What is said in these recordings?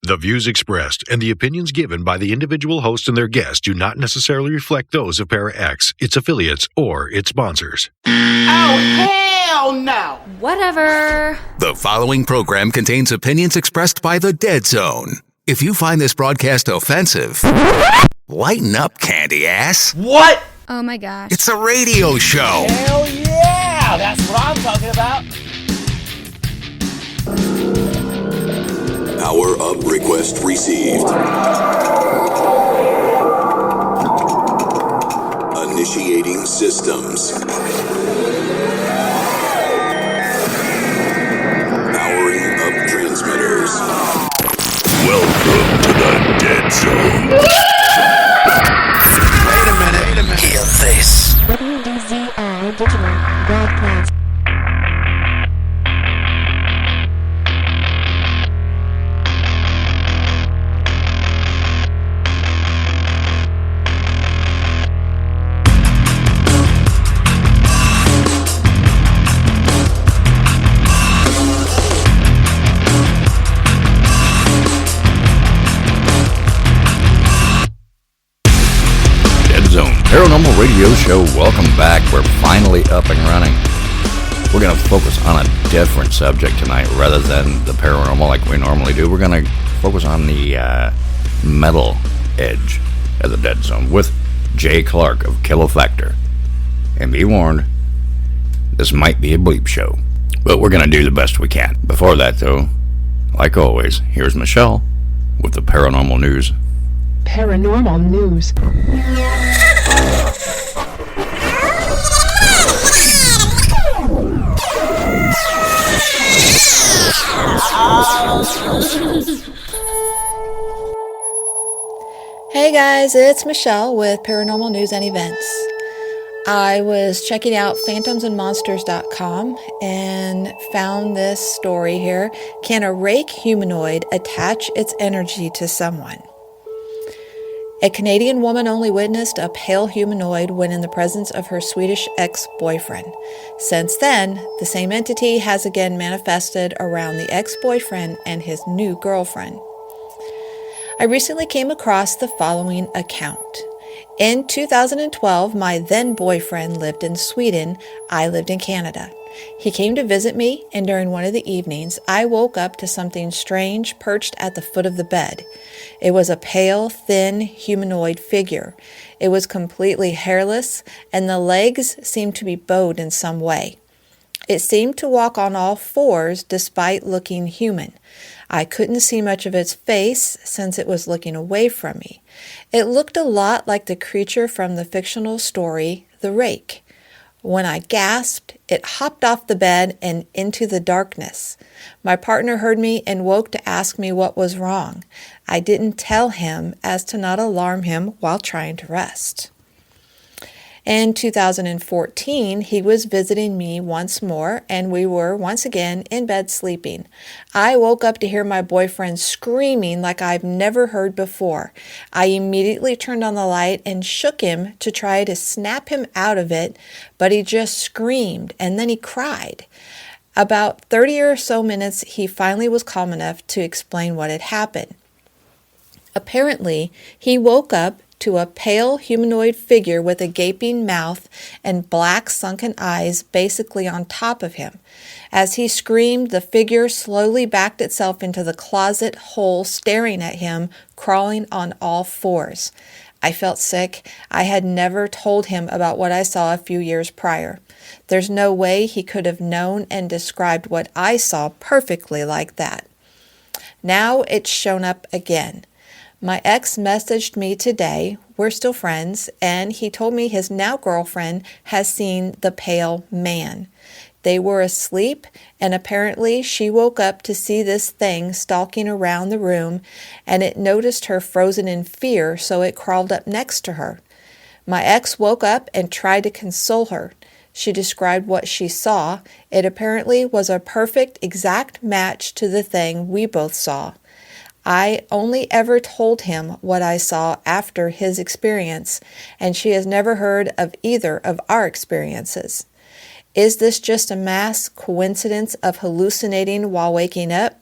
The views expressed and the opinions given by the individual host and their guests do not necessarily reflect those of Para X, its affiliates, or its sponsors. Oh, hell no! Whatever. The following program contains opinions expressed by the Dead Zone. If you find this broadcast offensive, lighten up, candy ass. What? Oh my gosh. It's a radio show. Hell yeah! That's what I'm talking about. Power up request received. Initiating systems. Powering up transmitters. Welcome to the Dead Zone. Wait a minute. Hear this. WDZI Digital Broadcast. Paranormal Radio Show, welcome back. We're finally up and running. We're going to focus on a different subject tonight rather than the paranormal like we normally do. We're going to focus on the metal edge of the Dead Zone with Jay Clark of Killa. And be warned, this might be a bleep show, but we're going to do the best we can. Before that, though, like always, here's Michelle with the paranormal news. Paranormal news. Hey guys, it's Michelle with Paranormal News and Events. I was checking out phantomsandmonsters.com and found this story here. Can a rake humanoid attach its energy to someone? A Canadian woman only witnessed a pale humanoid when in the presence of her Swedish ex-boyfriend. Since then, the same entity has again manifested around the ex-boyfriend and his new girlfriend. I recently came across the following account. In 2012, my then boyfriend lived in Sweden. I lived in Canada. He came to visit me, and during one of the evenings, I woke up to something strange perched at the foot of the bed. It was a pale, thin, humanoid figure. It was completely hairless, and the legs seemed to be bowed in some way. It seemed to walk on all fours despite looking human. I couldn't see much of its face since it was looking away from me. It looked a lot like the creature from the fictional story, The Rake. When I gasped, it hopped off the bed and into the darkness. My partner heard me and woke to ask me what was wrong. I didn't tell him as to not alarm him while trying to rest. In 2014, he was visiting me once more, and we were once again in bed sleeping. I woke up to hear my boyfriend screaming like I've never heard before. I immediately turned on the light and shook him to try to snap him out of it, but he just screamed, and then he cried. About 30 or so minutes, he finally was calm enough to explain what had happened. Apparently, he woke up to a pale humanoid figure with a gaping mouth and black sunken eyes basically on top of him. As he screamed, the figure slowly backed itself into the closet hole, staring at him, crawling on all fours. I felt sick. I had never told him about what I saw a few years prior. There's no way he could have known and described what I saw perfectly like that. Now it's shown up again. My ex messaged me today, we're still friends, and he told me his now girlfriend has seen the pale man. They were asleep, and apparently she woke up to see this thing stalking around the room, and it noticed her frozen in fear, so it crawled up next to her. My ex woke up and tried to console her. She described what she saw. It apparently was a perfect, exact match to the thing we both saw. I only ever told him what I saw after his experience, and she has never heard of either of our experiences. Is this just a mass coincidence of hallucinating while waking up?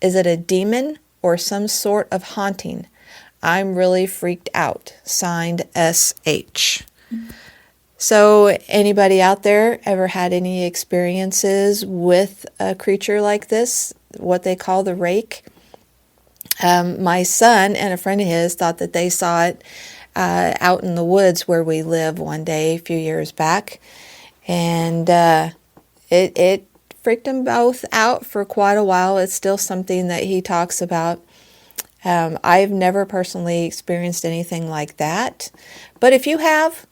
Is it a demon or some sort of haunting. I'm really freaked out. Signed, S.H. So anybody out there ever had any experiences with a creature like this, what they call the rake? My son and a friend of his thought that they saw it out in the woods where we live one day a few years back. And it freaked them both out for quite a while. It's still something that he talks about. I've never personally experienced anything like that. But if you have,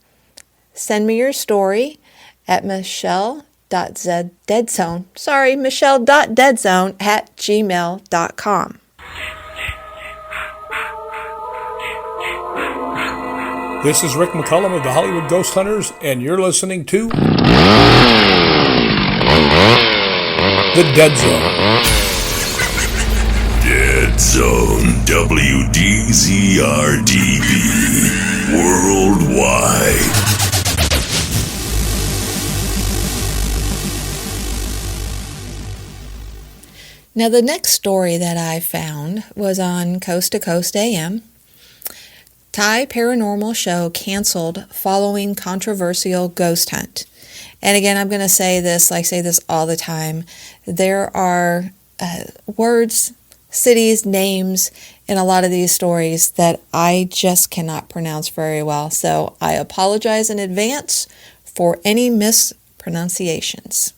send me your story at michelle.deadzone@gmail.com. This is Rick McCullum of the Hollywood Ghost Hunters, and you're listening to The Dead Zone. Dead Zone WDZRDB Worldwide. Now, the next story that I found was on Coast to Coast AM. Thai paranormal show canceled following controversial ghost hunt. And again, I'm going to say this, I say this all the time. There are words, cities, names in a lot of these stories that I just cannot pronounce very well. So I apologize in advance for any mispronunciations.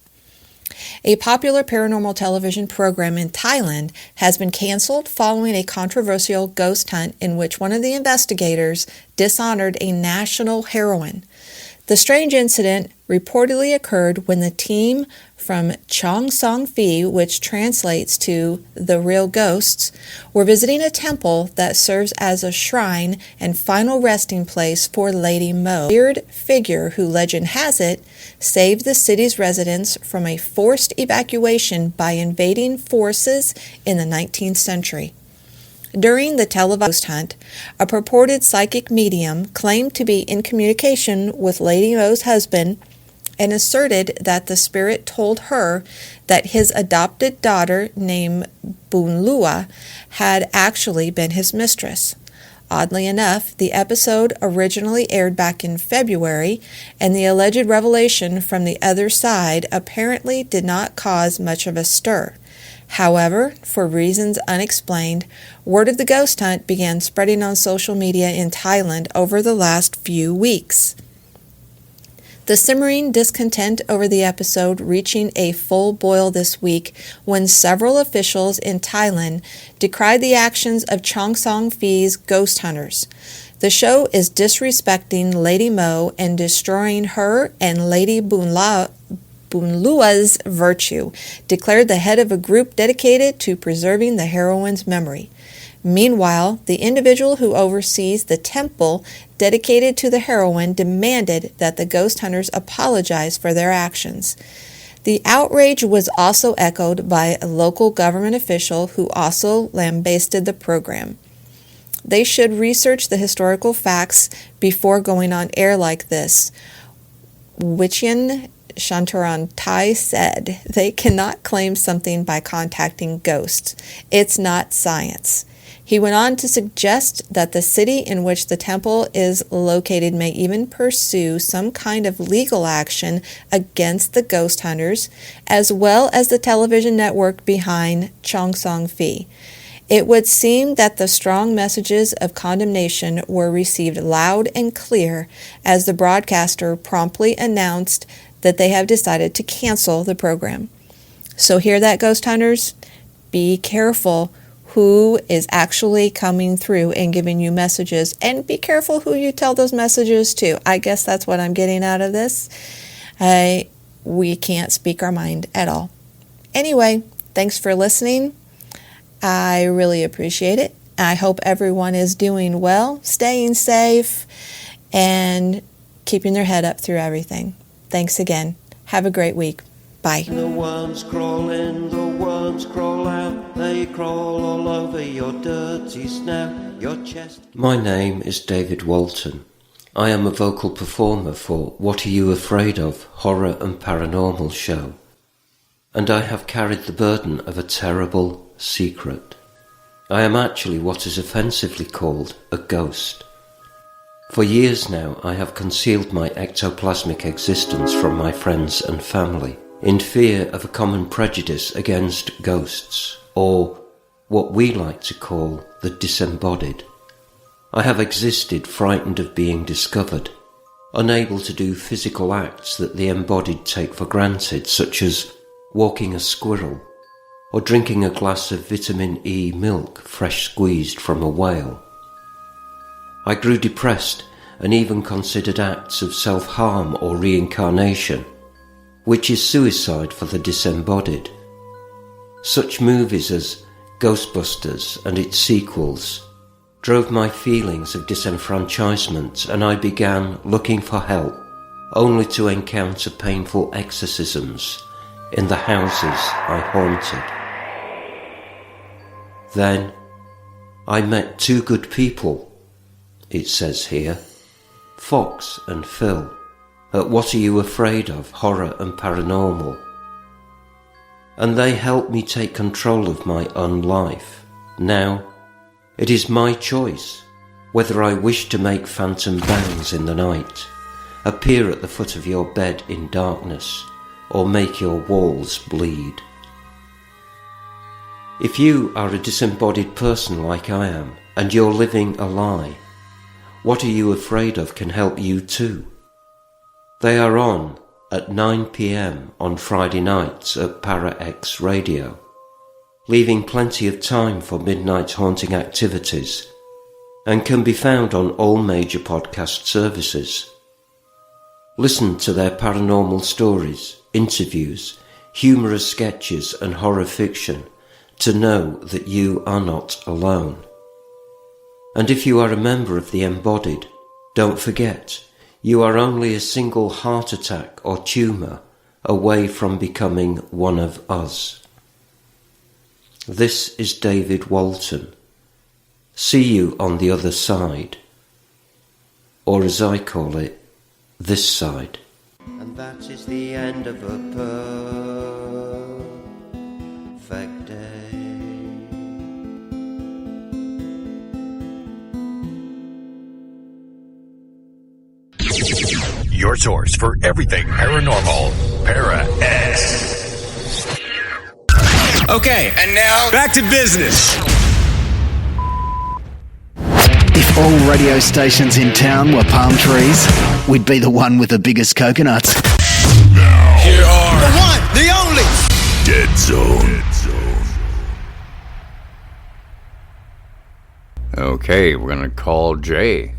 A popular paranormal television program in Thailand has been canceled following a controversial ghost hunt in which one of the investigators dishonored a national heroine. The strange incident reportedly occurred when the team from Chong Song Phi, which translates to the real ghosts, were visiting a temple that serves as a shrine and final resting place for Lady Mo, a weird figure who, legend has it, saved the city's residents from a forced evacuation by invading forces in the 19th century. During the televised hunt, a purported psychic medium claimed to be in communication with Lady Mo's husband and asserted that the spirit told her that his adopted daughter named Bunlua had actually been his mistress. Oddly enough, the episode originally aired back in February, and the alleged revelation from the other side apparently did not cause much of a stir. However, for reasons unexplained, word of the ghost hunt began spreading on social media in Thailand over the last few weeks. The simmering discontent over the episode reaching a full boil this week when several officials in Thailand decried the actions of Chong Song Phi's ghost hunters. The show is disrespecting Lady Mo and destroying her and Lady Bunlua's virtue, declared the head of a group dedicated to preserving the heroine's memory. Meanwhile, the individual who oversees the temple dedicated to the heroine demanded that the ghost hunters apologize for their actions. The outrage was also echoed by a local government official who also lambasted the program. They should research the historical facts before going on air like this. Wichian Shantarantai said, "They cannot claim something by contacting ghosts. It's not science." He went on to suggest that the city in which the temple is located may even pursue some kind of legal action against the ghost hunters, as well as the television network behind Chong Song Phi. It would seem that the strong messages of condemnation were received loud and clear as the broadcaster promptly announced that they have decided to cancel the program. So hear that, ghost hunters? Be careful who is actually coming through and giving you messages, and be careful who you tell those messages to. I guess that's what I'm getting out of this. We can't speak our mind at all. Anyway, thanks for listening. I really appreciate it. I hope everyone is doing well, staying safe, and keeping their head up through everything. Thanks again. Have a great week. Bye. The worms crawl in, the worms crawl out. They crawl all over your dirty snout, your chest. My name is David Walton. I am a vocal performer for What Are You Afraid Of? Horror and Paranormal show. And I have carried the burden of a terrible secret. I am actually what is offensively called a ghost. For years now, I have concealed my ectoplasmic existence from my friends and family, in fear of a common prejudice against ghosts, or what we like to call the disembodied. I have existed frightened of being discovered, unable to do physical acts that the embodied take for granted, such as walking a squirrel, or drinking a glass of vitamin E milk fresh squeezed from a whale. I grew depressed and even considered acts of self-harm or reincarnation, which is suicide for the disembodied. Such movies as Ghostbusters and its sequels drove my feelings of disenfranchisement, and I began looking for help, only to encounter painful exorcisms in the houses I haunted. Then I met two good people, it says here, Fox and Phil, at What Are You Afraid Of? Horror and Paranormal. And they helped me take control of my own life. Now, it is my choice whether I wish to make phantom bangs in the night, appear at the foot of your bed in darkness, or make your walls bleed. If you are a disembodied person like I am, and you're living a lie, What Are You Afraid Of can help you too. They are on at 9 p.m. on Friday nights at Para X Radio, leaving plenty of time for midnight haunting activities, and can be found on all major podcast services. Listen to their paranormal stories, interviews, humorous sketches and horror fiction to know that you are not alone. And if you are a member of the embodied, don't forget, you are only a single heart attack or tumour away from becoming one of us. This is David Walton. See you on the other side. Or as I call it, this side. And that is the end of a perfect day. Your source for everything paranormal, Para X. Okay, and now back to business. If all radio stations in town were palm trees, we'd be the one with the biggest coconuts. Now, here are the one, the only Dead Zone. Okay, we're gonna call Jay.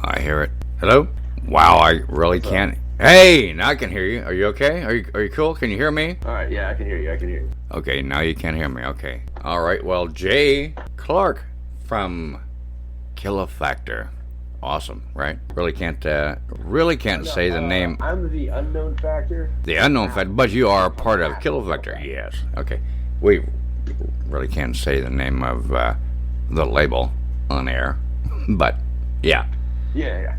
I hear it. Hello? Wow, I really can't. Hey, now I can hear you. Are you okay? Are you cool? Can you hear me? All right, yeah, I can hear you. Okay, now you can hear me. Okay. All right. Well, Jay Clark from Killa Factor. Awesome, right? Really can't say the name. I'm the unknown factor. The unknown factor, but you are part of Killa Factor. Yes. Okay. We really can't say the name of the label on air, but yeah. Yeah.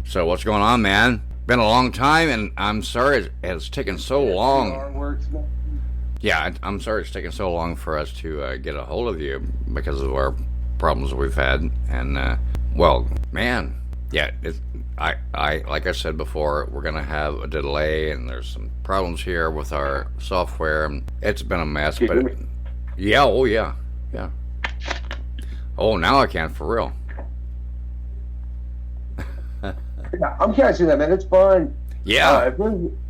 So what's going on, man? Been a long time, and I'm sorry it's taken so long. Yeah, I'm sorry it's taken so long for us to get a hold of you because of our problems we've had. And well, man, yeah, I like I said before, we're gonna have a delay, and there's some problems here with our software. It's been a mess, but yeah, yeah. Oh, now I can for real. Yeah, I'm catching that, man. It's fine. Yeah,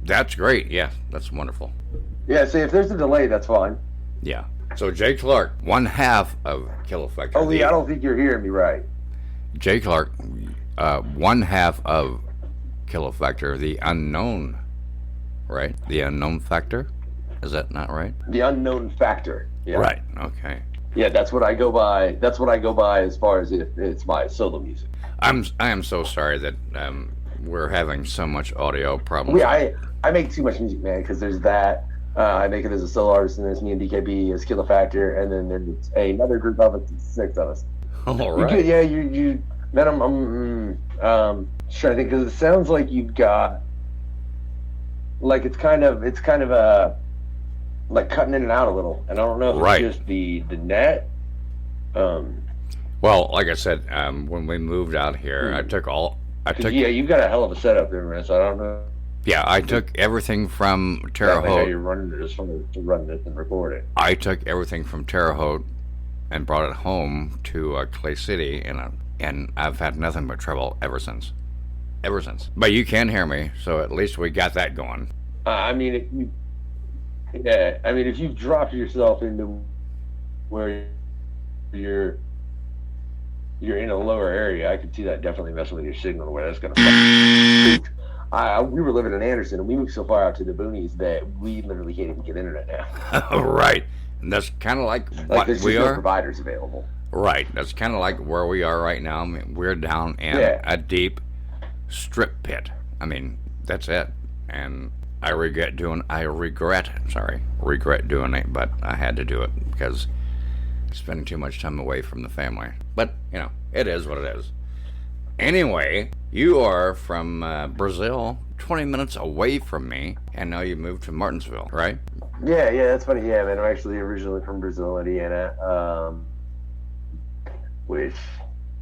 that's great. Yeah, that's wonderful. Yeah, see, if there's a delay, that's fine. Yeah. So Jay Clark, one half of Killa Factor. Oh, Lee, I don't think you're hearing me right. Jay Clark, one half of Killa Factor, the unknown, right? The unknown factor? Is that not right? The unknown factor. Yeah. Right. Okay. Yeah, that's what I go by. That's what I go by as far as if it's my solo music. I am so sorry that we're having so much audio problems. Yeah, I make too much music, man, because there's that. I make it as a solo artist, and there's me and DKB as Killa Factor, and then there's another group of us, 6 of us. All right. You man, I'm trying to think, because it sounds like you've got, like, it's kind of a, like cutting in and out a little, and I don't know if it's just the net. Well, like I said, when we moved out here, I took. Yeah, you got a hell of a setup there, man. So I don't know. Yeah, I took everything from Terre Haute. You're running it just to run this and record it. I took everything from Terre Haute and brought it home to Clay City, and I've had nothing but trouble ever since. Ever since. But you can hear me, so at least we got that going. I mean, if you've dropped yourself into where you're in a lower area, I could see that definitely messing with your signal. Where that's gonna. We were living in Anderson, and we moved so far out to the boonies that we literally can't even get internet now. Right, and that's kind of like what there's we just are. No providers available. Right, that's kind of like where we are right now. I mean, we're down in a deep strip pit. I mean, that's it. And I regret doing it, but I had to do it because spending too much time away from the family. But, it is what it is. Anyway, you are from Brazil, 20 minutes away from me, and now you moved to Martinsville, right? Yeah, that's funny. Yeah, man, I'm actually originally from Brazil, Indiana, which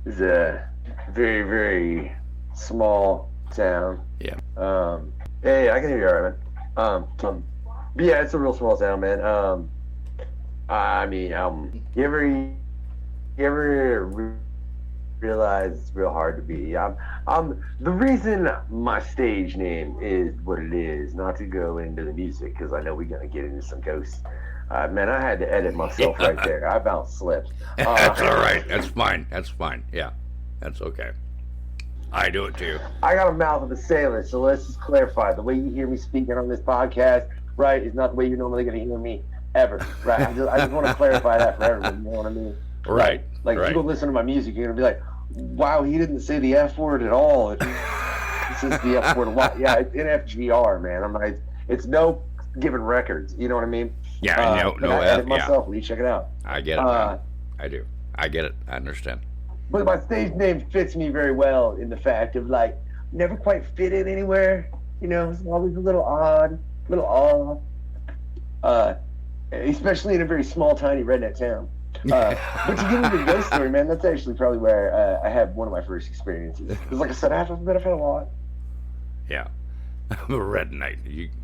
is a very, very small town. Yeah. Hey, I can hear you all right, man. But yeah, it's a real small town, man. You ever realize it's real hard to be? The reason my stage name is what it is, not to go into the music, because I know we're gonna get into some ghosts. Man, I had to edit myself right there. I about slipped. That's all right. That's fine. Yeah, that's okay. I do it too. I got a mouth of a sailor, so let's just clarify. The way you hear me speaking on this podcast, right, is not the way you're normally going to hear me ever, right? I just want to clarify that for everyone, you know what I mean? Right. Like, if you go listen to my music, you're going to be like, wow, he didn't say the F word at all. He says the F word a lot. Yeah, it's NFGR, man. I'm like, it's no given records, you know what I mean? Yeah, I edit myself. Will you check it out? I get it, man. I do. I get it. I understand. But my stage name fits me very well in the fact of, like, never quite fit in anywhere. It's always a little odd, especially in a very small, tiny redneck town. But to get into the ghost story, man, that's actually probably where I had one of my first experiences. Because, like I said, I've had a lot. Yeah. Redneck.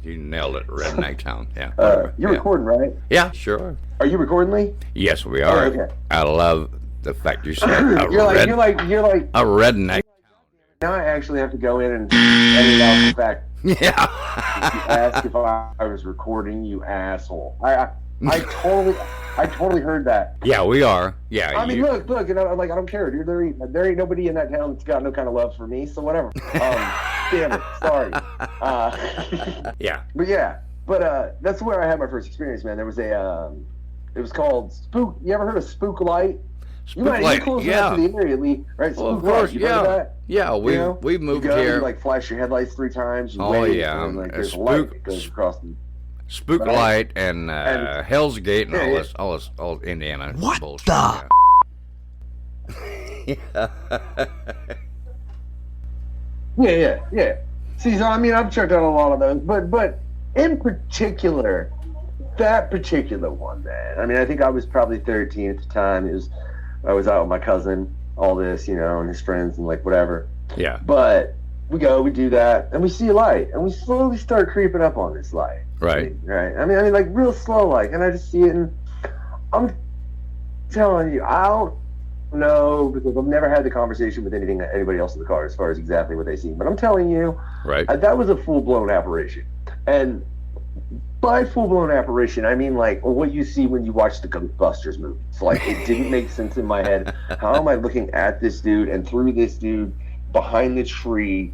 You nailed it. Redneck town. Yeah. You're recording, right? Yeah, sure. Are you recording, Lee? Yes, we are. Oh, okay. I love the fact you said you're like a redneck. Now I actually have to go in and edit out the fact. Yeah. You asked if I was recording, you asshole. I totally heard that. Yeah, we are. Yeah. I mean, look, and I don't care, dude. There ain't nobody in that town that's got no kind of love for me, so whatever. Damn it, sorry. Yeah. But that's where I had my first experience, man. There was it was called Spook. You ever heard of Spook Light? You might be close enough to the area, Lee, right? Well, of course, yeah. We moved here. You flash your headlights 3 times. You wait, and there's a light that goes across the Spook Light and Hell's Gate and all Indiana. What bullshit. the? Yeah. See, so I've checked out a lot of those, but in particular, that particular one, man. I think I was probably 13 at the time. I was out with my cousin, all this, and his friends and whatever. Yeah. But we do that, and we see a light, and we slowly start creeping up on this light. Right. Right. Real slow, and I just see it, and I'm telling you, I don't know, because I've never had the conversation with anybody else in the car as far as exactly what they see. But I'm telling you, right, that was a full-blown apparition. And by full-blown apparition, I mean what you see when you watch the Ghostbusters movie. It's it didn't make sense in my head. How am I looking at this dude and through this dude behind the tree?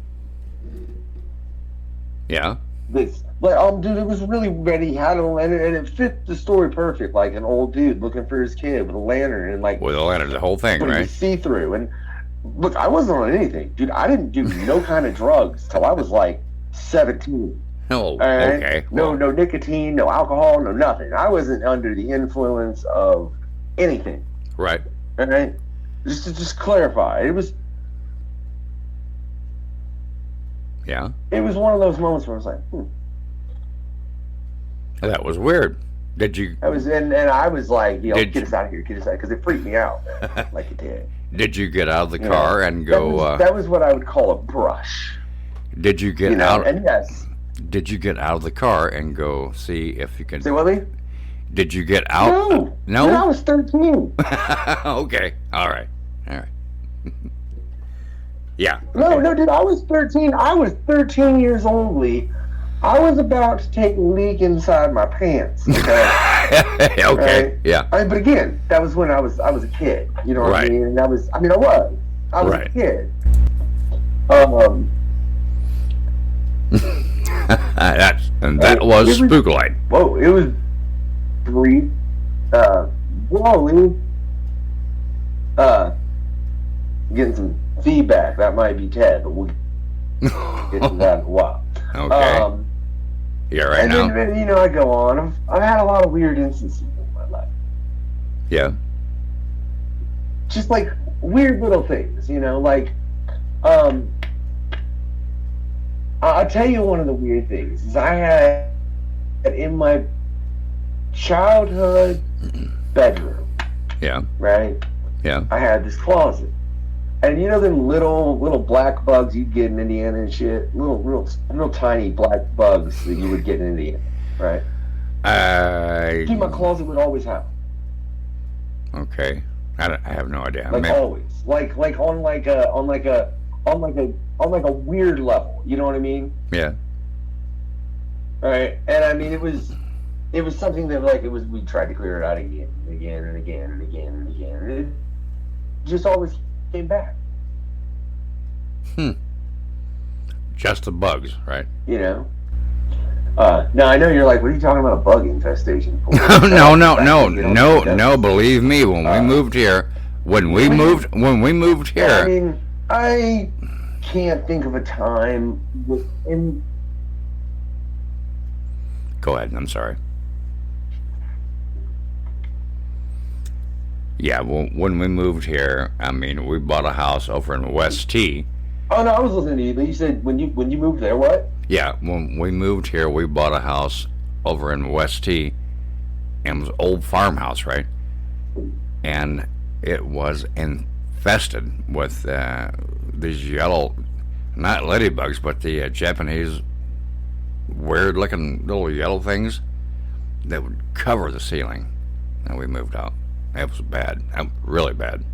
Yeah. Dude, it was really ready, and it fit the story perfect, like an old dude looking for his kid with a lantern and with a lantern, the whole thing, right? See through. And look, I wasn't on anything, dude. I didn't do no kind of drugs till I was 17. Oh, okay. No nicotine, no alcohol, no nothing. I wasn't under the influence of anything. Right. All right. Just to clarify, it was. Yeah. It was one of those moments where I was like, That was weird. Did you? I was and I was like, get us out of here, because it freaked me out, like it did. Did you get out of the car and go? That was what I would call a brush. Did you get out? And yes. Did you get out of the car and go see if you can? Say what, Lee? Did you get out? No. No. I was 13. Okay. All right. Yeah. Okay. No, dude. I was 13. I was 13 years old, Lee. I was about to take a leak inside my pants. Okay. Okay. Right? Yeah. But again, that was when I was a kid. You know what Right. I mean? And I was Right. a kid. that was Spooklight. Whoa! It was brief. Whoa, Lee. Getting some feedback. That might be Ted, but we'll get to that in a while. Okay. Yeah, right and now. then, I go on. I've had a lot of weird instances in my life. Yeah. Just like weird little things, like, I'll tell you one of the weird things is I had in my childhood bedroom. Yeah. Right? Yeah. I had this closet. And them little black bugs you'd get in Indiana and shit? Real tiny black bugs that you would get in Indiana, right? My closet would always have them. Okay. I have no idea. Always. Like on a weird level. You know what I mean? Yeah. Right. And I mean it was something that we tried to clear it out again and again and again and again and again. And it just always came back. Just the bugs, right? Now I know you're like, what are you talking about a bug infestation for? No. Believe me, when we moved here, I mean, I can't think of a time within. Go ahead. I'm sorry. Yeah, when we moved here, I mean, we bought a house over in West T. Oh no, I was listening to you. But you said when you moved there, what? Yeah, when we moved here, we bought a house over in West T, and it was an old farmhouse, right? And it was infested with these yellow, not ladybugs, but the Japanese weird-looking little yellow things that would cover the ceiling. And we moved out. It was bad, really bad.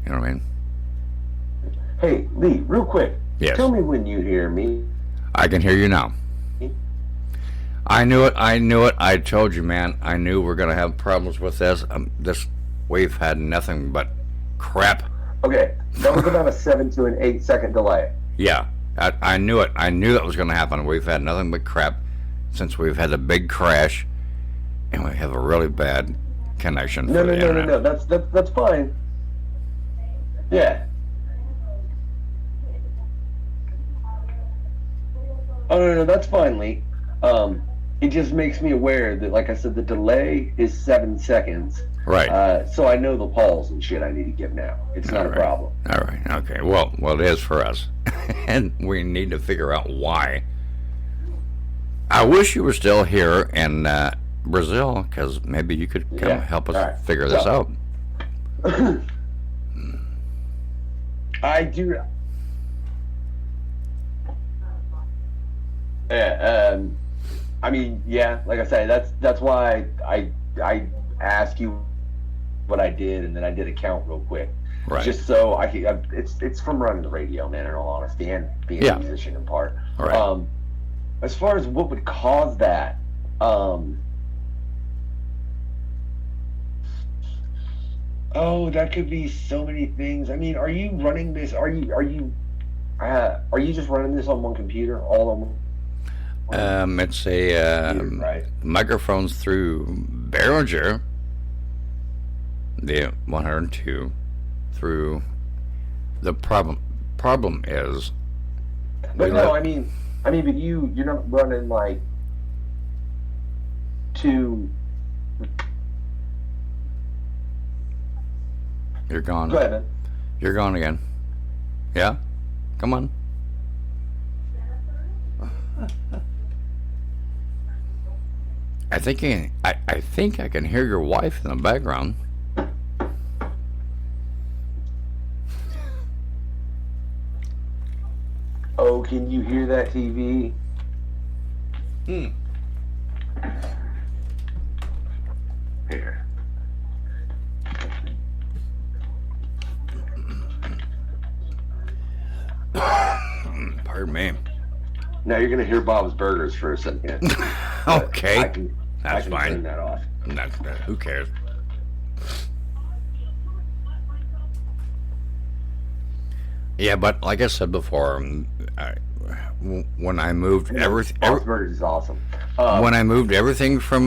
You know what I mean? Hey, Lee, real quick. Yes. Tell me when you hear me. I can hear you now. I knew it. I told you, man. I knew we're going to have problems with this. We've had nothing but crap. Okay, that was about a 7 to an 8 second delay. Yeah, I knew it. I knew that was going to happen. We've had nothing but crap since we've had a big crash, and we have a really bad connection. No. That's fine. Yeah. Oh no, that's fine, Lee. It just makes me aware that, like I said, the delay is 7 seconds. Right. So I know the calls and shit I need to give now. It's not a problem. All right. Okay. Well, it is for us, and we need to figure out why. I wish you were still here in Brazil, because maybe you could come help us figure this out. I do. Yeah. I mean, yeah. Like I said, that's why I asked you what I did, and then I did a count real quick, right? Just so I could. It's from running the radio, man. In all honesty, and being a musician in part. Right. As far as what would cause that, that could be so many things. I mean, are you running this? Are you just running this on one computer, all on one? It's a right. microphones through Behringer, the 102, through. The problem is. But no, I mean, but you're not running like two. You're gone. Go ahead, man. You're gone again. Yeah? Come on. I think I can hear your wife in the background. Oh, can you hear that TV? Here. Pardon me. Now you're gonna hear Bob's Burgers for a second. Okay, I can fine. turn that off. Who cares? Yeah, but like I said before, when I moved Bob's Burgers is awesome. When I moved everything from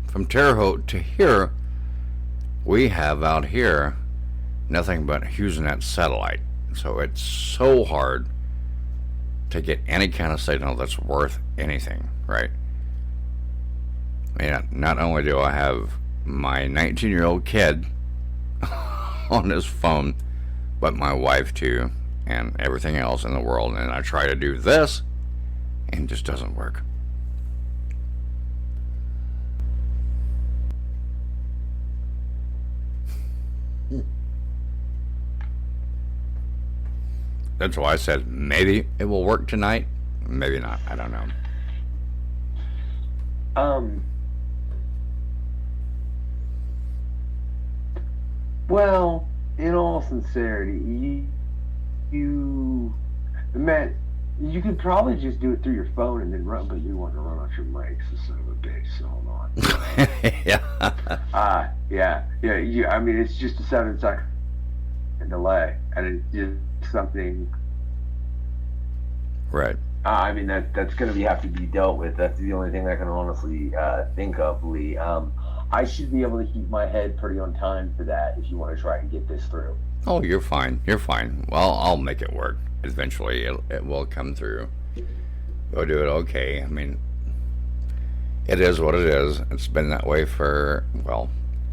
from Terre Haute to here, we have out here nothing but HughesNet satellite. So it's so hard to get any kind of signal that's worth anything, right? I mean, not only do I have my 19-year-old kid on his phone, but my wife too, and everything else in the world, and I try to do this, and it just doesn't work. That's why I said maybe it will work tonight, maybe not. I don't know. Well, in all sincerity, you could probably just do it through your phone and then run, but you want to run off your mic, so son of a bitch. So hold on. Yeah. I mean, it's just a 7-second delay, and it's just something. Right. I mean, that's going to have to be dealt with. That's the only thing I can honestly think of, Lee. I should be able to keep my head pretty on time for that if you want to try and get this through. Oh, you're fine. You're fine. Well, I'll make it work. Eventually, it will come through. We'll do it okay. I mean, it is what it is. It's been that way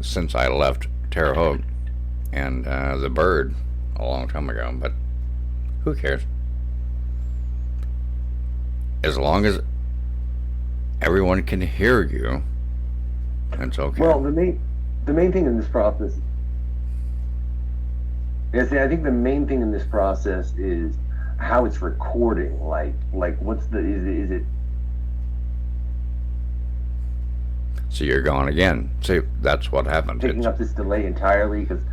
since I left Terre Haute and the Bird a long time ago. But who cares? As long as everyone can hear you, it's okay. Well, the main thing in this process, I think the main thing in this process is how it's recording. Like what's is it? So you're gone again. See, that's what happened. Picking up this delay entirely, because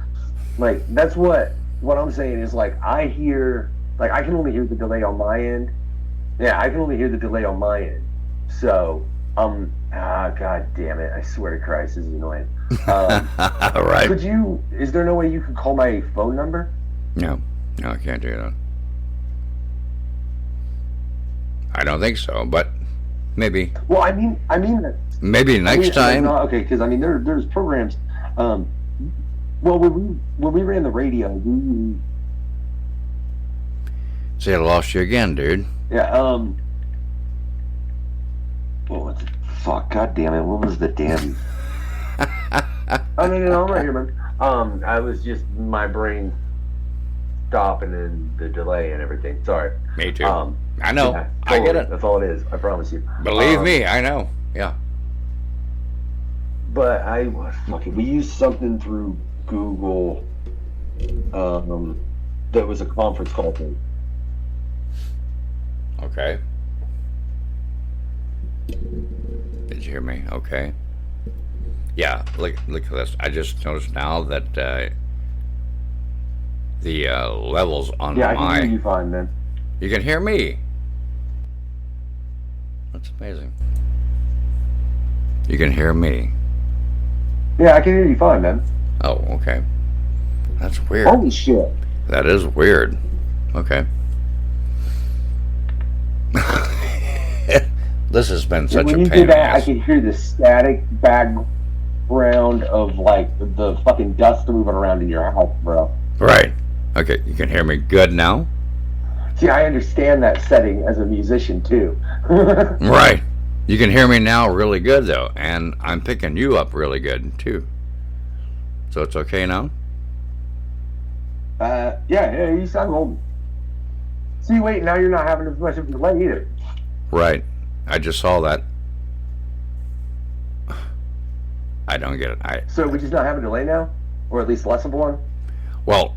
that's what I'm saying is I hear I can only hear the delay on my end. Yeah, I can only hear the delay on my end. So, God damn it! I swear to Christ, this is annoying. Right. Is there no way you could call my phone number? No, I can't do that. I don't think so, but maybe. Well, I mean maybe next time. Okay, because there's programs. Well, when we ran the radio, See, I lost you again, dude. Yeah. What the fuck? God damn it! What was the damn? No, I'm right here, man. I was just my brain stopping and the delay and everything. Sorry. Me too. I know. Yeah, totally. I get it. That's all it is. I promise you. Believe me, I know. Yeah. But we used something through Google. That was a conference call thing. Okay. Did you hear me? Okay. Yeah, look at this. I just noticed now that the levels on I can hear you fine, man. You can hear me. That's amazing. You can hear me. Yeah, I can hear you fine, man. Oh, okay. That's weird. Holy shit. That is weird. Okay. This has been such a pain in the ass. When you did that, I could hear the static background of the fucking dust moving around in your house, bro. Right. Okay, you can hear me good now? See, I understand that setting as a musician too. Right. You can hear me now really good though, and I'm picking you up really good too. So it's okay now? Yeah, you sound golden. See, wait, now you're not having as much of a delay either. Right. I just saw that. I don't get it. So we just not have a delay now, or at least less of one. Well,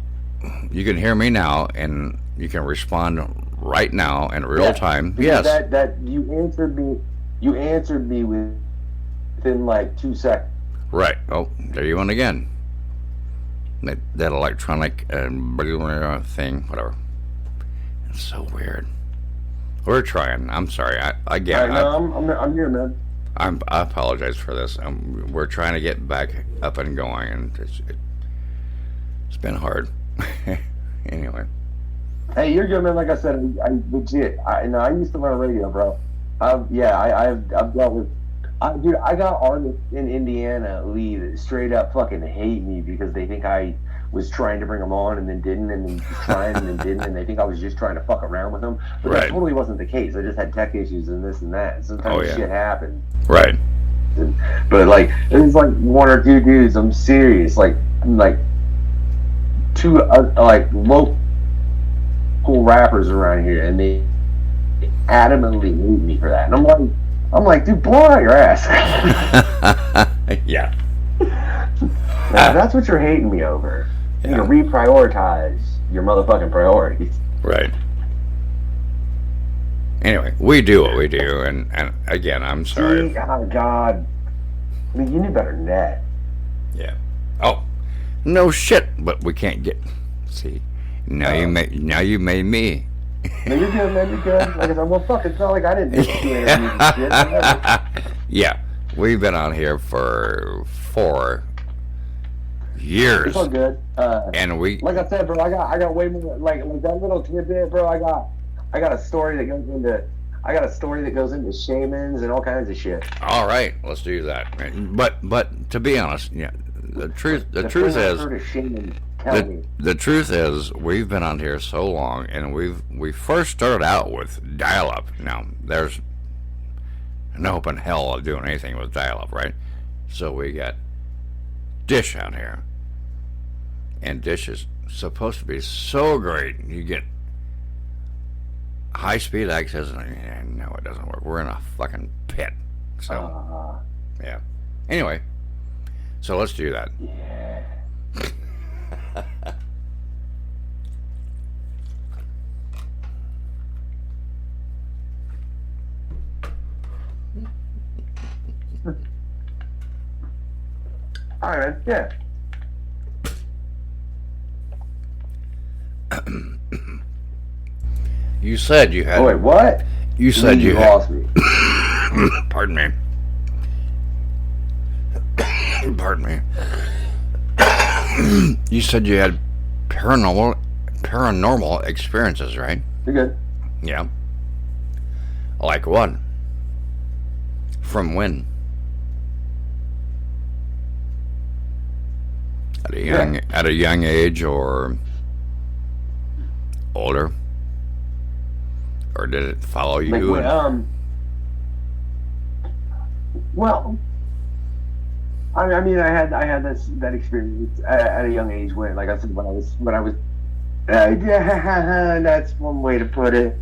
you can hear me now, and you can respond right now in real time. Yes. That you answered me. You answered me within like 2 seconds. Right. Oh, there you went again. That electronic thing, whatever. It's so weird. We're trying. I'm sorry. I'm here, man. I apologize for this. We're trying to get back up and going, and it's been hard. Anyway. Hey, you're good, man. Like I said, I legit. I used to run radio, bro. I've dealt with. Dude, I got artists in Indiana, Lee, that straight up fucking hate me because they think I was trying to bring them on and then didn't, and then trying and then didn't, and they think I was just trying to fuck around with them. But that totally wasn't the case. I just had tech issues and this and that. And sometimes shit happened. Right. But like, it was like one or two dudes. I'm serious. Like two like local rappers around here, and they adamantly hate me for that. And I'm like, dude, blow out your ass. Yeah. Now, that's what you're hating me over. You need to reprioritize your motherfucking priorities. Right. Anyway, we do what we do, and again, I'm sorry. See, oh God, I mean, you knew better than that. Yeah. Oh, no shit. But we can't get. See, now you made me. No, you're good, man. You're good. Like I said, well, fuck. It's not like I didn't do interviews and shit. Yeah, we've been on here for 4 years. It's all good. And we, like I said, bro, I got way more. Like that little tidbit, bro. I got a story that goes into. I got a story that goes into shamans and all kinds of shit. All right, let's do that. But to be honest, yeah, the truth is we've been on here so long, and we first started out with dial-up. Now there's no hope in hell of doing anything with dial-up, right? So we got Dish out here, and Dish is supposed to be so great. You get high-speed access, and no, it doesn't work. We're in a fucking pit. So yeah. Anyway, so let's do that. Yeah. All right, man. Yeah. You said you had. Oh, wait, what? You said you lost me. Pardon me. Pardon me. You said you had paranormal experiences, right? You're good. Yeah. Like what? From when? At a young age, or older, or did it follow you? Well, I mean, I had that experience at a young age when, like I said, when I was. Yeah, that's one way to put it.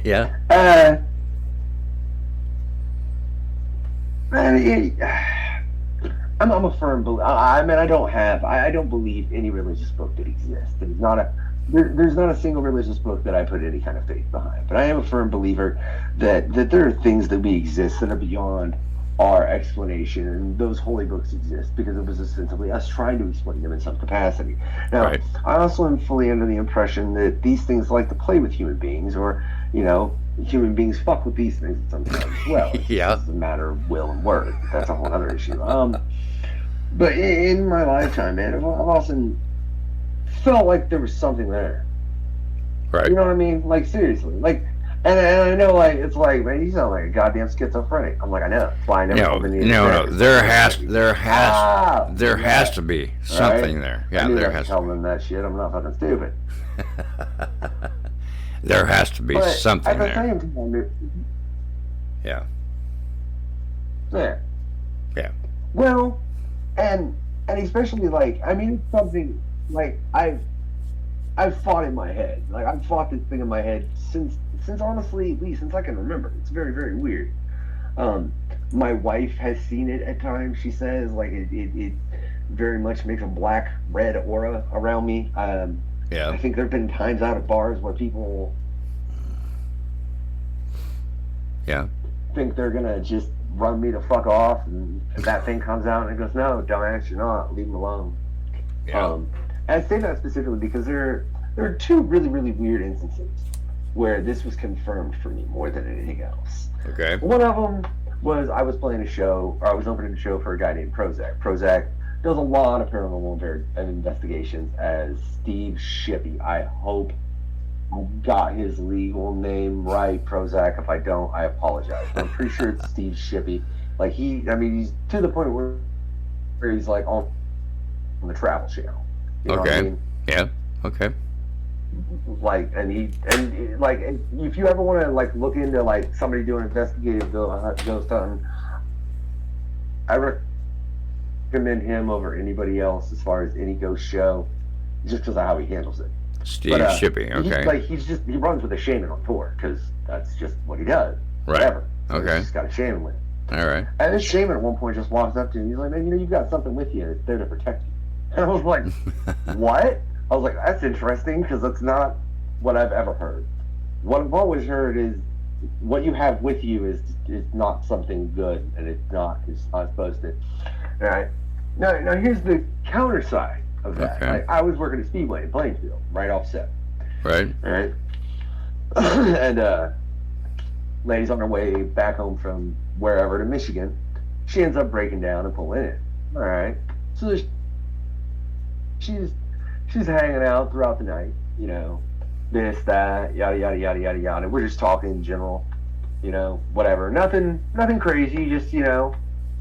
Yeah. I'm a firm believer. I mean, I don't believe any religious book that exists. There's not a single religious book that I put any kind of faith behind. But I am a firm believer that there are things that we exist that are beyond our explanation, and those holy books exist because it was ostensibly us trying to explain them in some capacity. Now, right. I also am fully under the impression that these things like to play with human beings, or human beings fuck with these things sometimes as well. It's just a matter of will and word. That's a whole other issue. But in my lifetime, man, I've often felt like there was something there. Right. You know what I mean? Like, seriously. Like, and I know, like, it's like, man, you sound like a goddamn schizophrenic. I'm like, I know. That's why I never told any. No. There has to be something there. Yeah, there has to be. Tell them that shit. I'm not fucking stupid. There has to be something there. At the same time, yeah. Yeah. Well, and especially, like, I mean, it's something like I've fought in my head. Like, I've fought this thing in my head since honestly, at least since I can remember. It's very, very weird. My wife has seen it at times. She says like it very much makes a black red aura around me. I think there have been times out at bars where people think they're gonna just run me the fuck off, and that thing comes out and it goes, no, dumbass, you're not. Leave them alone. And I say that specifically because there are two really, really weird instances where this was confirmed for me more than anything else. Okay. One of them was I was playing a show, or I was opening a show for a guy named Prozac. Prozac does a lot of paranormal investigations as Steve Shippey. I hope I got his legal name right, Prozac. If I don't, I apologize. But I'm pretty sure it's Steve Shippey. Like he's to the point where he's like on the Travel Channel. You know what I mean? Yeah. Okay. Like, if you ever want to like look into like somebody doing investigative ghost hunting, I recommend him over anybody else as far as any ghost show, just because of how he handles it. Steve Shippey, okay. He runs with a shaman on tour because that's just what he does. Right. Whatever. Okay. He's just got a shaman with him. All right. And this shaman at one point just walks up to him. He's like, man, you've got something with you. It's there to protect you. And I was like, what? I was like, that's interesting because that's not what I've ever heard. What I've always heard is what you have with you is not something good, and it's not supposed to. All right. Now here's the counter side of that. Okay. Like, I was working at Speedway in Plainfield, right off set. Right. All right. And lady's on her way back home from wherever to Michigan. She ends up breaking down and pulling in. All right. So she's hanging out throughout the night, you know, this, that, yada, yada, yada, yada, yada. We're just talking in general, you know, whatever. Nothing crazy, just, you know,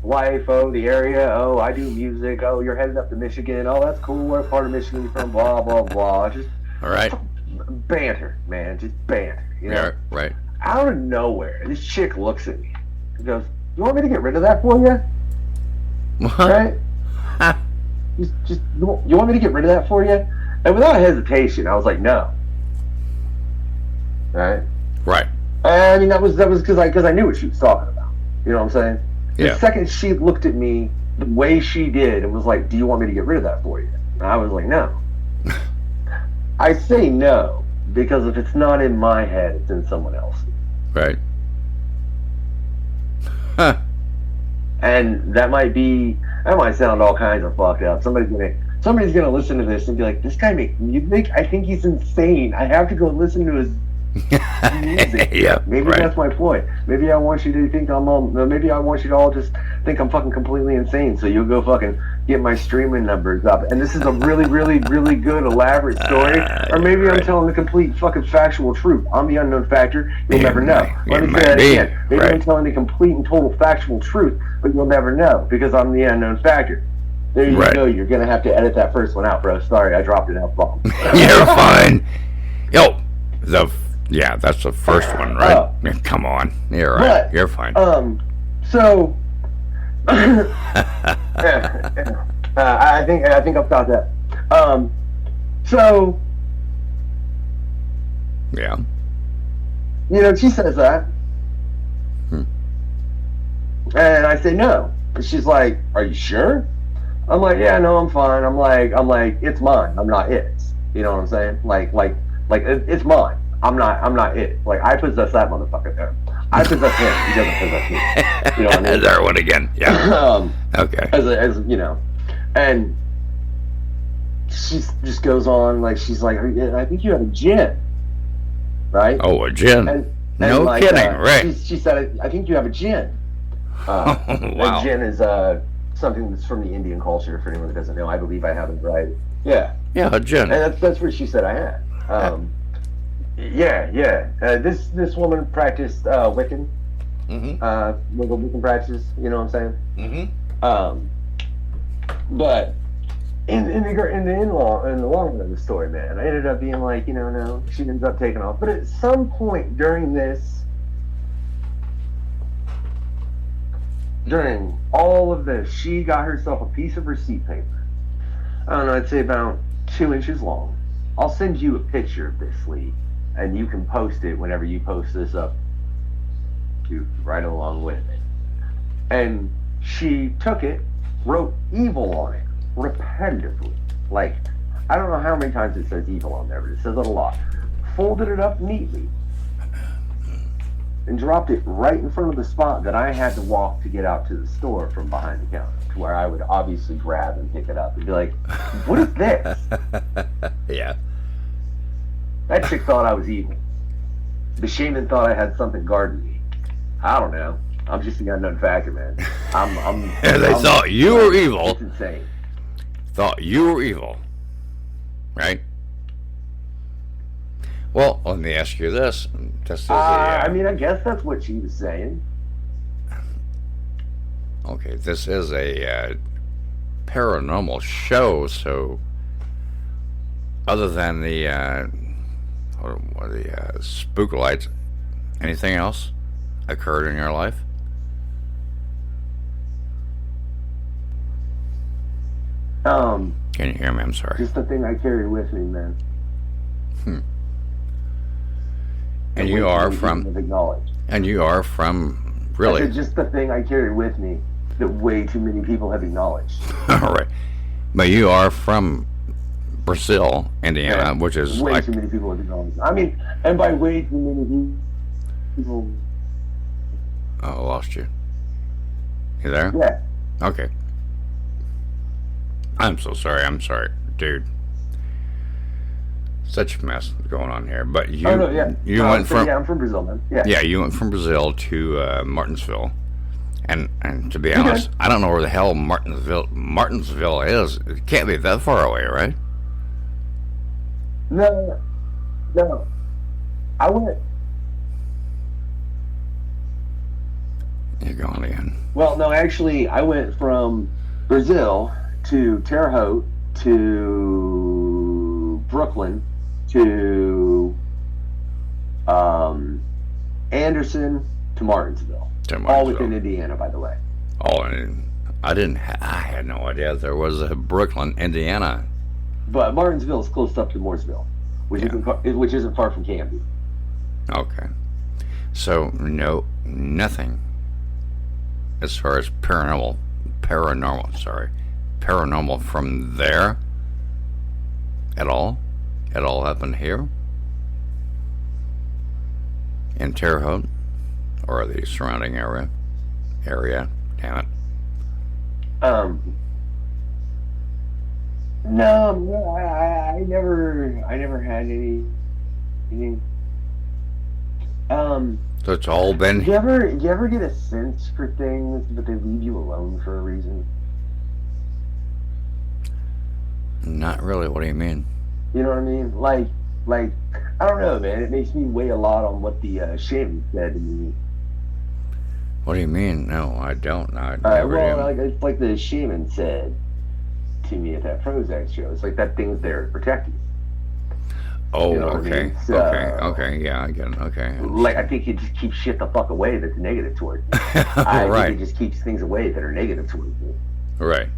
life, oh, the area, oh, I do music, oh, you're headed up to Michigan, oh, that's cool, what part of Michigan you from, blah, blah, blah. Just all right. Banter, man, just banter, you know? Yeah, right. Out of nowhere, this chick looks at me and goes, you want me to get rid of that for you? What? Right? Just you want me to get rid of that for you? And without hesitation, I was like, no. Right? Right. I mean, that was because I knew what she was talking about. You know what I'm saying? Yeah. The second she looked at me the way she did and was like, do you want me to get rid of that for you? And I was like, no. I say no because if it's not in my head, it's in someone else's. Right. Huh. And that might sound all kinds of fucked up. Somebody's gonna listen to this and be like, this guy makes music? I think he's insane. I have to go listen to his music. Yeah, maybe right. That's my point. Maybe I want you to think maybe I want you to all just think I'm fucking completely insane, so you'll go fucking get my streaming numbers up. And this is a really, really, really good, elaborate story. Or maybe I'm telling the complete fucking factual truth. I'm the unknown factor. You'll never know. Let me say that again. Maybe I'm telling the complete and total factual truth, but you'll never know because I'm the unknown factor. There you go. You're gonna have to edit that first one out, bro. Sorry, I dropped it out wrong. You're fine. Yo, that's the first one, right? Come on, you're right. You're fine. So, I think I've got that. So, yeah. You know, she says that, and I say no. And she's like, "Are you sure?" I'm like, "Yeah, no, I'm fine." I'm like, "It's mine. I'm not it." You know what I'm saying? Like it's mine. I'm not it. Like I possess that motherfucker there. I possess him. He doesn't possess me. You know what I mean? There one again. Yeah. Okay. As you know, and she just goes on like she's like, I think you have a gin, right? Oh, a gin. And no like, kidding, right? She said, I think you have a gin. Wow. A gin is something that's from the Indian culture. For anyone that doesn't know, I believe I have it right. Yeah. Yeah, a gin. And that's what she said I had. This woman practiced Wiccan. Wiccan practice. You know what I'm saying? But in the long run of the story, man, I ended up being like, no, she ends up taking off. But at some point during all of this, she got herself a piece of receipt paper. I don't know, I'd say about 2 inches long. I'll send you a picture of this, Lee, and you can post it whenever you post this up. You right along with it. And she took it, wrote evil on it repetitively. Like, I don't know how many times it says evil on there, but it says it a lot. Folded it up neatly and dropped it right in front of the spot that I had to walk to get out to the store from behind the counter, to where I would obviously grab and pick it up and be like, what is this? Yeah. That chick thought I was evil. The shaman thought I had something guarding me. I don't know. I'm just a unknown factor, man. They thought you were evil. It's insane. Thought you were evil. Right? Well, let me ask you this. I mean, I guess that's what she was saying. Okay, this is a paranormal show, so other than the spook lights, anything else occurred in your life? Can you hear me? I'm sorry. Just the thing I carry with me, man. And you are from really? It's just the thing I carry with me that way too many people have acknowledged. All right, but you are from Brazil, Indiana, which is way like too many people have acknowledged. I mean, and by way too many people. Oh, I lost you. You there? Yeah. Okay. I'm so sorry. I'm sorry, dude. Such a mess going on here. But you, went from. Yeah, I'm from Brazil, man. Yeah. Yeah, you went from Brazil to Martinsville, and to be honest, I don't know where the hell Martinsville is. It can't be that far away, right? No. I went. You're going again. Well, no, actually, I went from Brazil to Terre Haute to Brooklyn to Anderson to Martinsville. All within Indiana, by the way. Oh, and I had no idea there was a Brooklyn, Indiana. But Martinsville is close up to Mooresville, which isn't far from Canby. Okay. So, nothing as far as paranormal from there at all? It all happened here? In Terre Haute? Or the surrounding area? Damn it. No, I never had any. So it's all been. You ever get a sense for things, but they leave you alone for a reason? Not really. What do you mean? You know what I mean? Like I don't know, man. It makes me weigh a lot on what the shaman said to me. What do you mean? No, I don't. It's like the shaman said to me at that Prozac show. It's like that thing's there to protect you. Oh, you know okay. I mean? So, okay. Yeah, I get it. Okay. Like, I think it just keeps shit the fuck away that's negative towards me. I think it just keeps things away that are negative towards me. Right.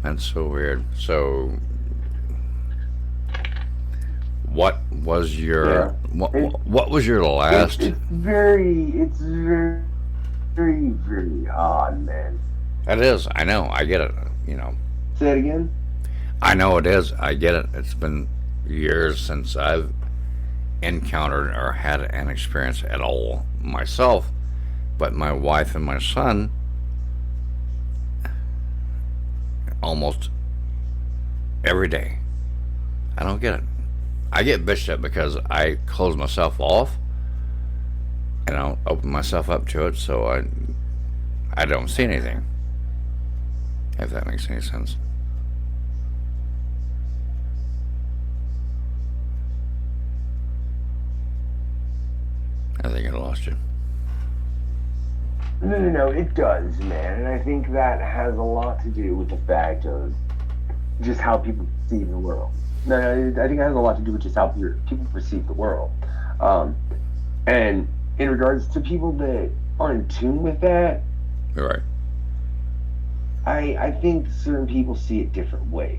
That's so weird. So, what was your what was your last? It's very, very odd, man. It is. I know. I get it. Say it again. I know it is. I get it. It's been years since I've encountered or had an experience at all myself, but my wife and my son almost every day. I don't get it. I get bitched at because I close myself off and I don't open myself up to it, so I don't see anything, if that makes any sense. I think I lost you. No, it does, man. And I think that has a lot to do with the fact of just how people perceive the world. No, I think it has a lot to do with just how people perceive the world. And in regards to people that are in tune with that, you're right. I think certain people see it different ways.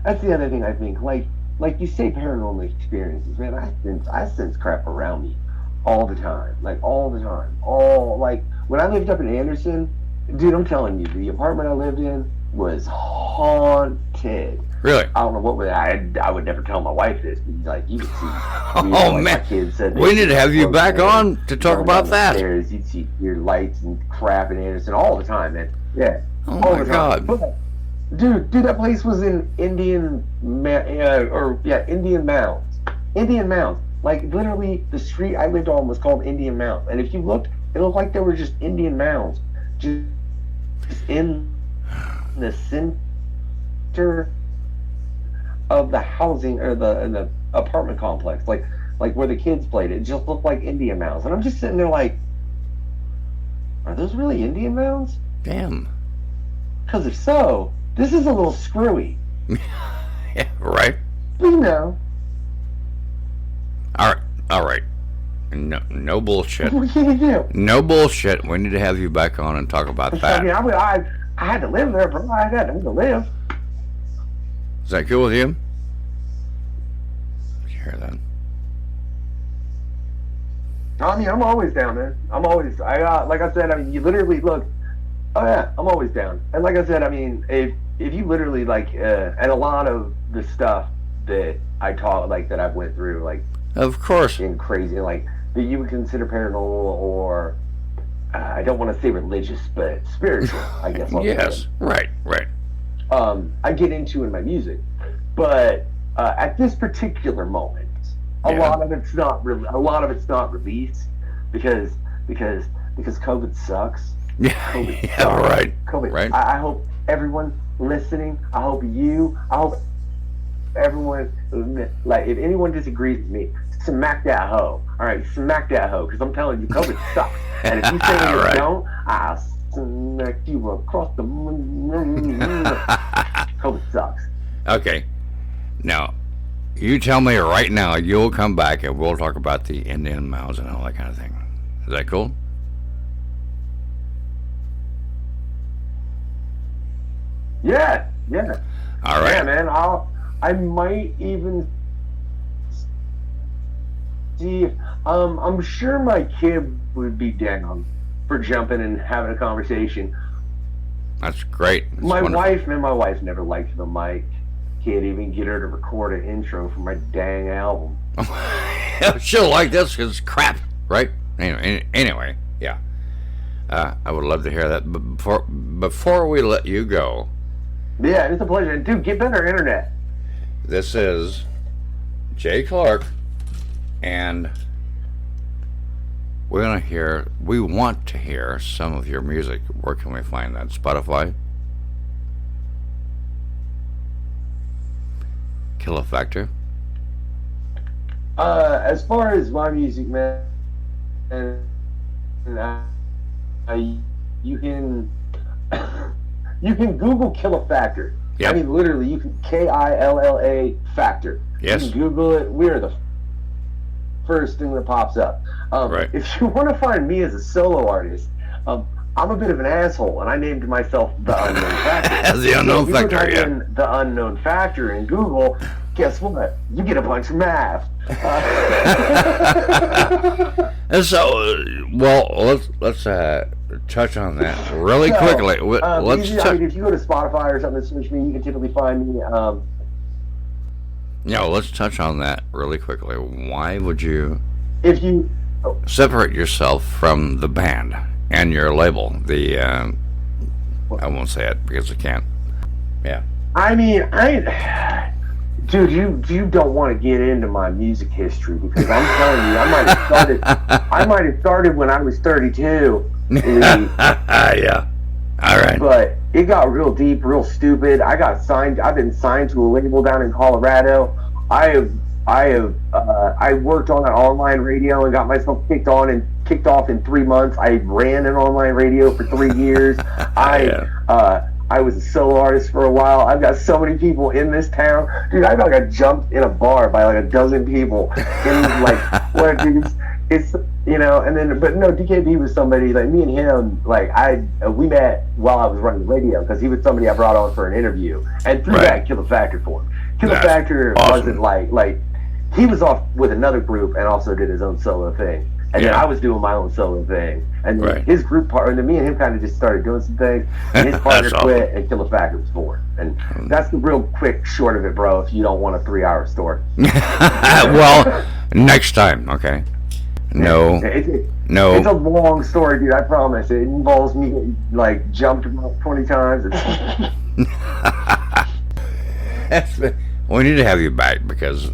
That's the other thing I think. Like you say, paranormal experiences, man. I sense crap around me all the time. Like all the time. when I lived up in Anderson, dude, I'm telling you, the apartment I lived in was haunted. Really? I don't know what I would never tell my wife this, but like you could see. Oh man, my kids said we need to have you back on to talk about that. Stairs, you'd see your lights and crap in Anderson all the time, man. Yeah. Oh all my the God. time. But, dude, that place was in Indian Mounds. Indian Mounds. Like literally, the street I lived on was called Indian Mounds, and if you looked, it looked like there were just Indian mounds, just in the center of the housing or the apartment complex, like where the kids played. It just looked like Indian mounds, and I'm just sitting there like, are those really Indian mounds? Damn. Because if so, this is a little screwy. Yeah, right. You know. All right. No bullshit. What can you do? No bullshit. We need to have you back on and talk about that. I mean, I had to live there, bro. I had to live. Is that cool with you? Did you hear that? I mean, I'm always down, man. Like I said, I mean, you literally look. Oh yeah, I'm always down. And like I said, I mean, if you literally like, and a lot of the stuff that I taught, like that I've went through, like. Of course. In crazy, like that you would consider paranormal, or I don't want to say religious, but spiritual, I guess. Yes, right. I get into in my music, but at this particular moment, a lot of it's not released because COVID sucks. Yeah, COVID sucks. Right. COVID. Right. I hope everyone listening. I hope everyone, like, if anyone disagrees with me, smack that hoe. All right, smack that hoe, because I'm telling you, COVID sucks. And if you say you don't, I'll smack you across the moon. COVID sucks. Okay. Now, you tell me right now, you'll come back and we'll talk about the Indian mounds and all that kind of thing. Is that cool? Yeah. All right. Yeah, man. I might even see if I'm sure my kid would be down for jumping and having a conversation. That's great. That's my wonderful. wife never liked the mic. Can't even get her to record an intro for my dang album. She'll like this because it's crap, right? Anyway, yeah. I would love to hear that. But before we let you go. Yeah, it's a pleasure. Dude, get better internet. This is Jay Clark, and we want to hear some of your music. Where can we find that? Spotify? Killa Factor? As far as my music, man, you can Google Killa Factor. Yep. I mean, literally, you can Killa Factor. Yes. You can Google it. We're the first thing that pops up. Right. If you want to find me as a solo artist, I'm a bit of an asshole, and I named myself The Unknown Factor. The Unknown Factor, if you type in The Unknown Factor in Google, guess what? You get a bunch of math. And so, well, let's touch on that really quickly. Let's if you go to Spotify or something, search me, you can typically find me. Let's touch on that really quickly. Why would you separate yourself from the band and your label? I won't say it because I can't. Yeah. I mean, dude, you don't want to get into my music history, because I'm telling you, I might have started when I was 32. Yeah. All right. But it got real deep, real stupid. I've been signed to a label down in Colorado. I worked on an online radio and got myself kicked off in 3 months. I ran an online radio for 3 years. I was a solo artist for a while. I've got so many people in this town. Dude, I got jumped in a bar by like a dozen people. And like, what, dude, it's, and then, but no, DKB was somebody, like me and him, like we met while I was running the radio, because he was somebody I brought on for an interview. And through that, Killa Factor for him. Killa Factor wasn't like, he was off with another group and also did his own solo thing. And then I was doing my own solo thing. And then his group partner, me and him kind of just started doing some things. And his partner quit, and Killa was born. And that's the real quick short of it, bro, if you don't want a 3-hour story. Well, next time, okay? No. It's a long story, dude, I promise. It involves me, like, jumped about 20 times. We need to have you back because,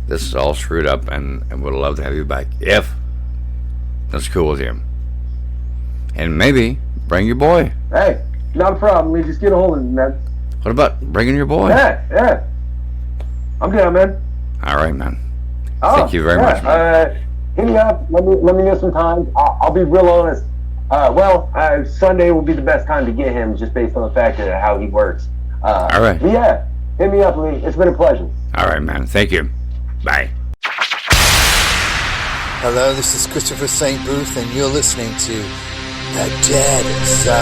this is all screwed up, and would love to have you back if that's cool with you. And maybe bring your boy. Hey, not a problem. We just get a hold of him, man. What about bringing your boy? Yeah. I'm down, man. All right, man. Thank you very much, man. Hit me up. Let me know some time. I'll be real honest. Sunday will be the best time to get him, just based on the fact of how he works. All right. But yeah, hit me up, Lee. It's been a pleasure. All right, man. Thank you. Bye. Hello, this is Christopher St. Booth, and you're listening to The Dead Zone.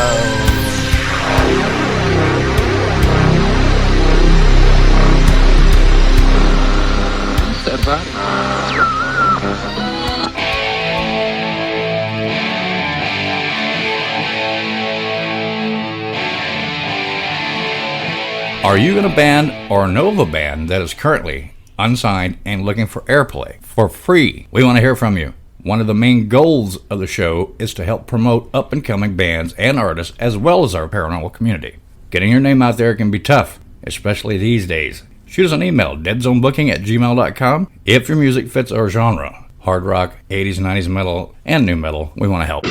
Are you in a band or know of a band that is currently unsigned and looking for airplay for free? We want to hear from you. One of the main goals of the show is to help promote up-and-coming bands and artists as well as our paranormal community. Getting your name out there can be tough, especially these days. Shoot us an email, deadzonebooking@gmail.com. If your music fits our genre, hard rock, 80s, 90s metal, and new metal, we want to help.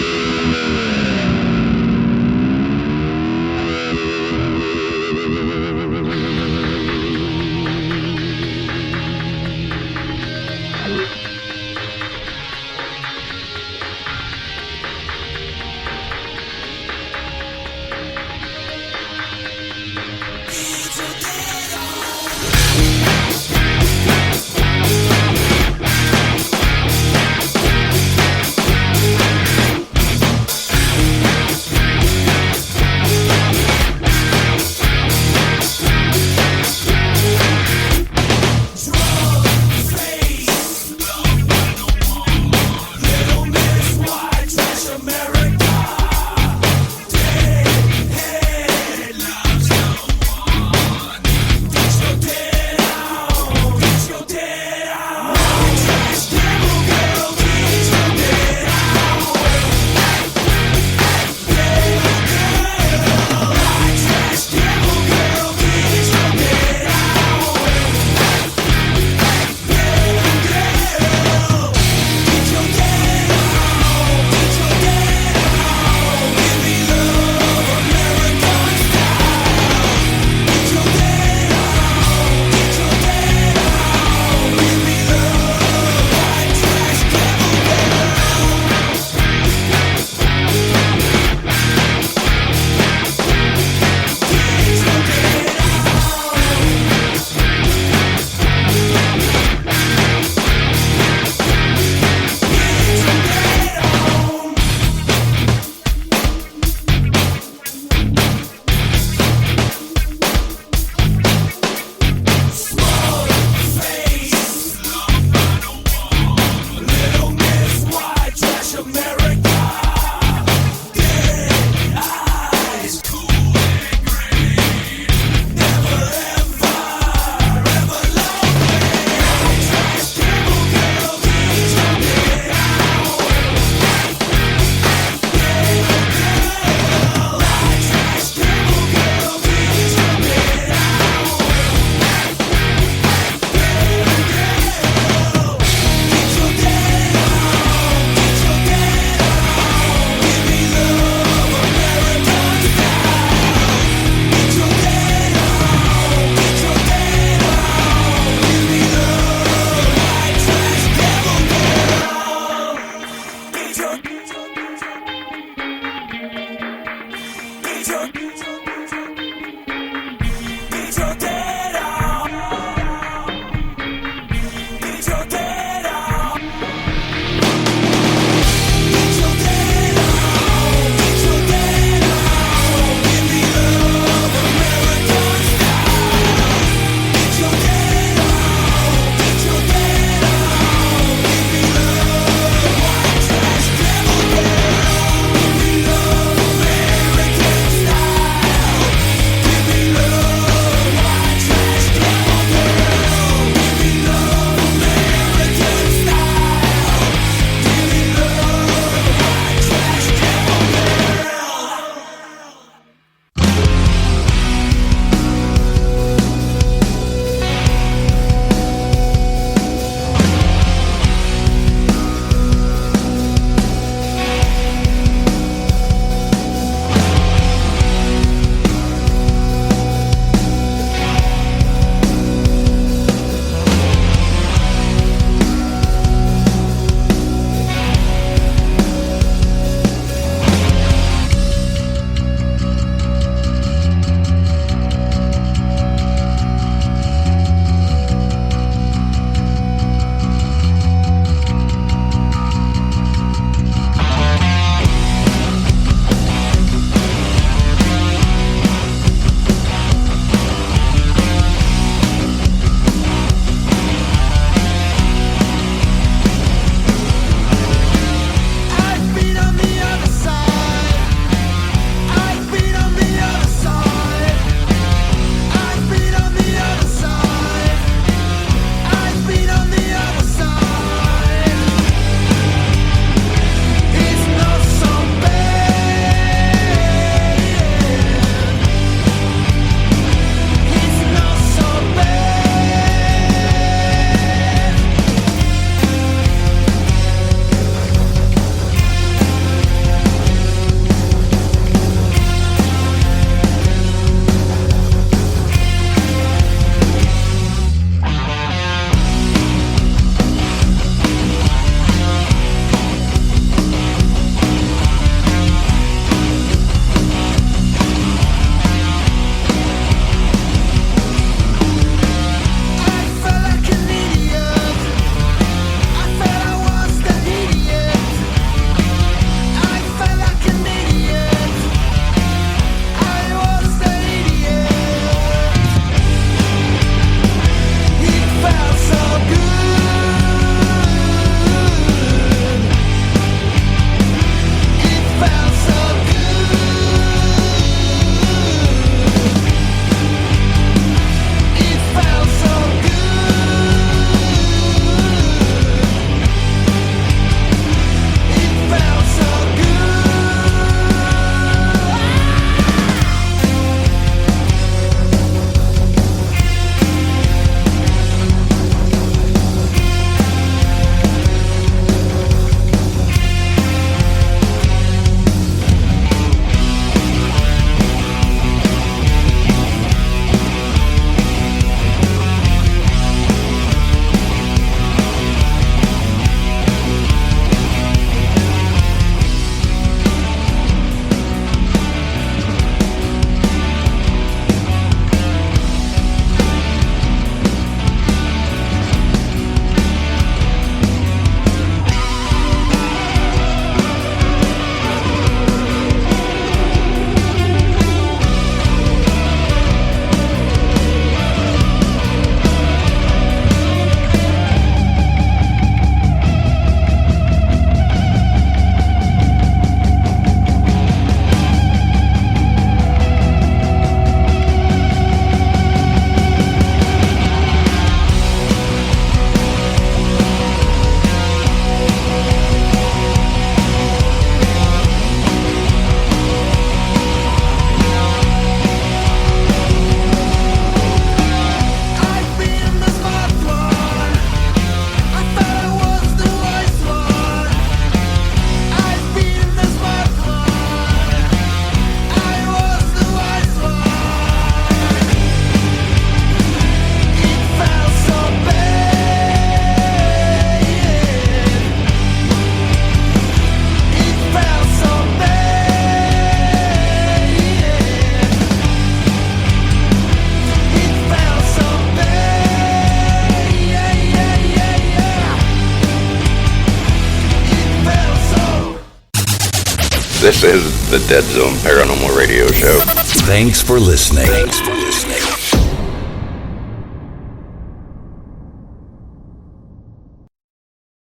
This is the Dead Zone Paranormal Radio Show. Thanks for listening.